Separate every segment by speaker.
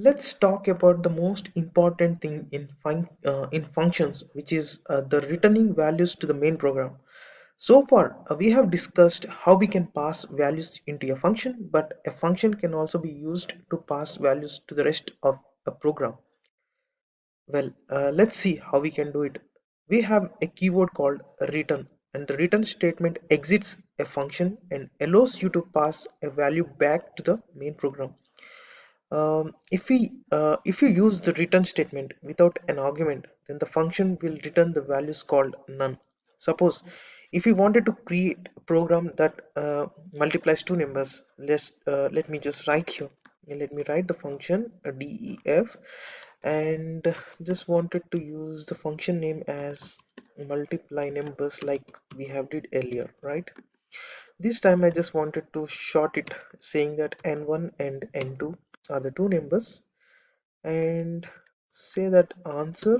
Speaker 1: Let's talk about the most important thing in functions, which is the returning values to the main program. So far, we have discussed how we can pass values into a function, but a function can also be used to pass values to the rest of a program. Well, let's see how we can do it. We have a keyword called return, and the return statement exits a function and allows you to pass a value back to the main program. If you use the return statement without an argument, then the function will return the values called none. Suppose if you wanted to create a program that multiplies two numbers, let me just write here. Let me write the function def, and just wanted to use the function name as multiply numbers like we have did earlier, right? This time I just wanted to short it, saying that n1 and n2 are the two numbers, and say that answer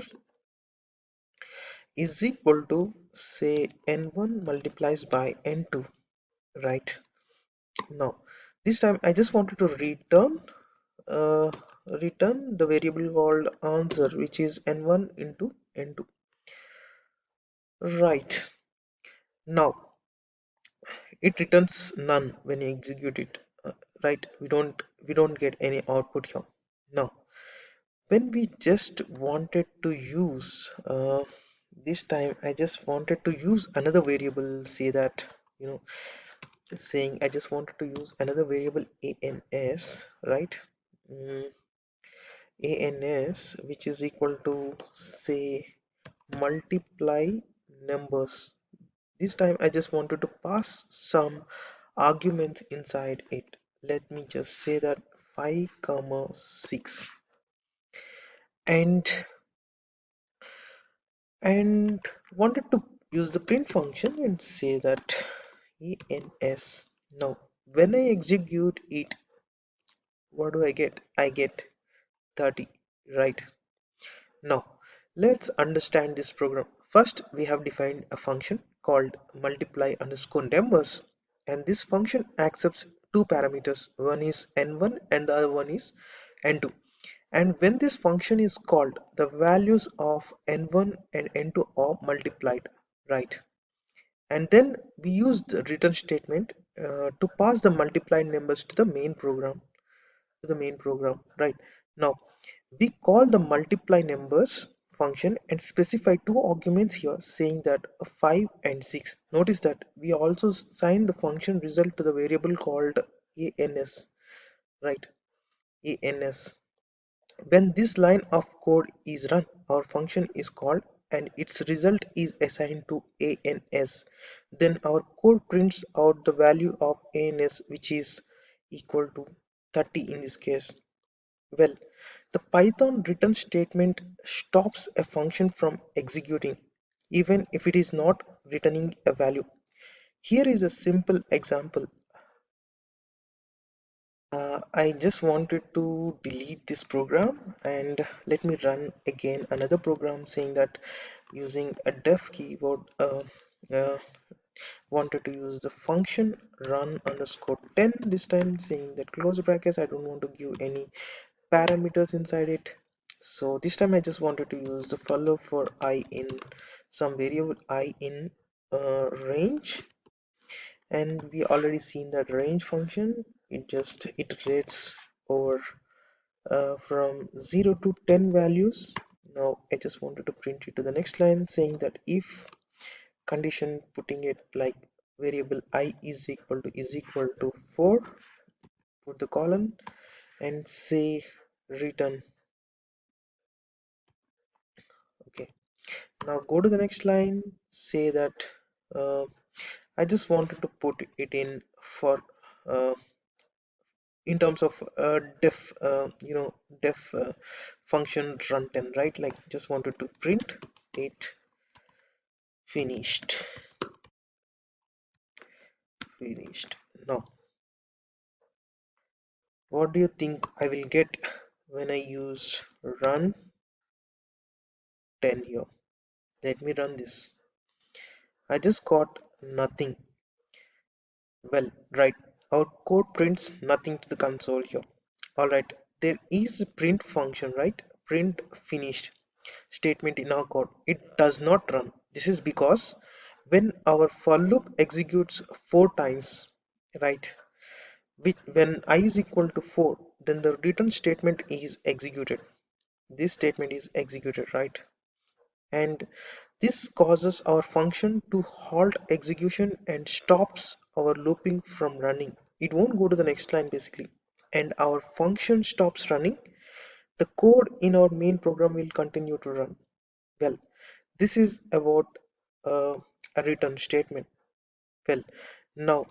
Speaker 1: is equal to, say, n1 multiplies by n2, right? Now this time I just wanted to uh, return the variable called answer, which is n1 into n2, right? Now it returns none when you execute it, right? We don't get any output here. Now when we just wanted to use this time I just wanted to use another variable, say that, you know saying I just wanted to use another variable ans, right? mm, ans, which is equal to, say, multiply numbers. This time I just wanted to pass some arguments inside it. Let me just say that 5 comma 6, and wanted to use the print function and say that ans. Now when I execute it, what do I get? I get 30, right? Now let's understand this program. First we have defined a function called multiply underscore numbers, and this function accepts two parameters. One is n1 and the other one is n2, and when this function is called, the values of n1 and n2 are multiplied, right? And then we use the return statement to pass the multiplied numbers to the main program, right? Now we call the multiply numbers function and specify two arguments here, saying that 5 and 6. Notice that we also assign the function result to the variable called ans, right? Ans. When this line of code is run, our function is called and its result is assigned to ans. Then our code prints out the value of ans, which is equal to 30 in this case. Well, the Python return statement stops a function from executing, even if it is not returning a value. Here is a simple example. I just wanted to delete this program and let me run again another program, saying that using a def keyword, uh, wanted to use the function run underscore 10, this time saying that close brackets. I don't want to give any parameters inside it, so this time I just wanted to use the follow for I in some variable I in range, and we already seen that range function. It just iterates over from 0 to 10 values. Now I just wanted to print it to the next line, saying that if condition, putting it like variable I is equal to 4, put the colon and say return. Okay, now go to the next line, say that uh, I just wanted to put it in for uh, in terms of def function runtime, right? Like just wanted to print it finished. Now what do you think I will get when I use run 10 here? Let me run this. I just got nothing. Well, right, our code prints nothing to the console here. Alright, there is a print function, right? Print finished statement in our code. It does not run. This is because when our for loop executes 4 times, right? When I is equal to 4, then the return statement is executed. This statement is executed, right? And this causes our function to halt execution and stops our looping from running. It won't go to the next line basically. And our function stops running, the code in our main program will continue to run. Well, this is about uh, a return statement. Well, now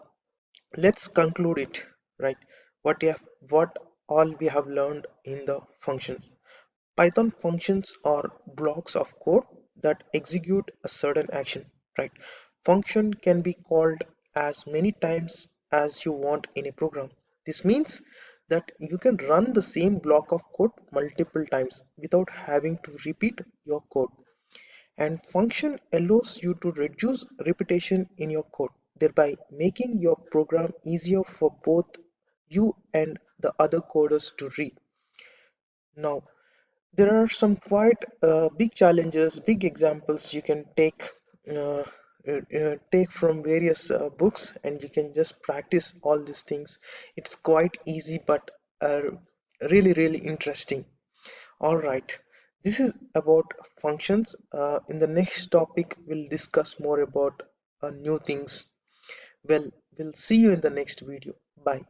Speaker 1: let's conclude it, right? What all we have learned in the functions. Python functions are blocks of code that execute a certain action, right? Function can be called as many times as you want in a program. This means that you can run the same block of code multiple times without having to repeat your code. And function allows you to reduce repetition in your code, thereby making your program easier for both you and the other coders to read. Now, there are some quite big challenges, big examples you can uh, take from various books, and you can just practice all these things. It's quite easy, but really, really interesting. All right, this is about functions. In the next topic, we'll discuss more about new things. Well, we'll see you in the next video. Bye.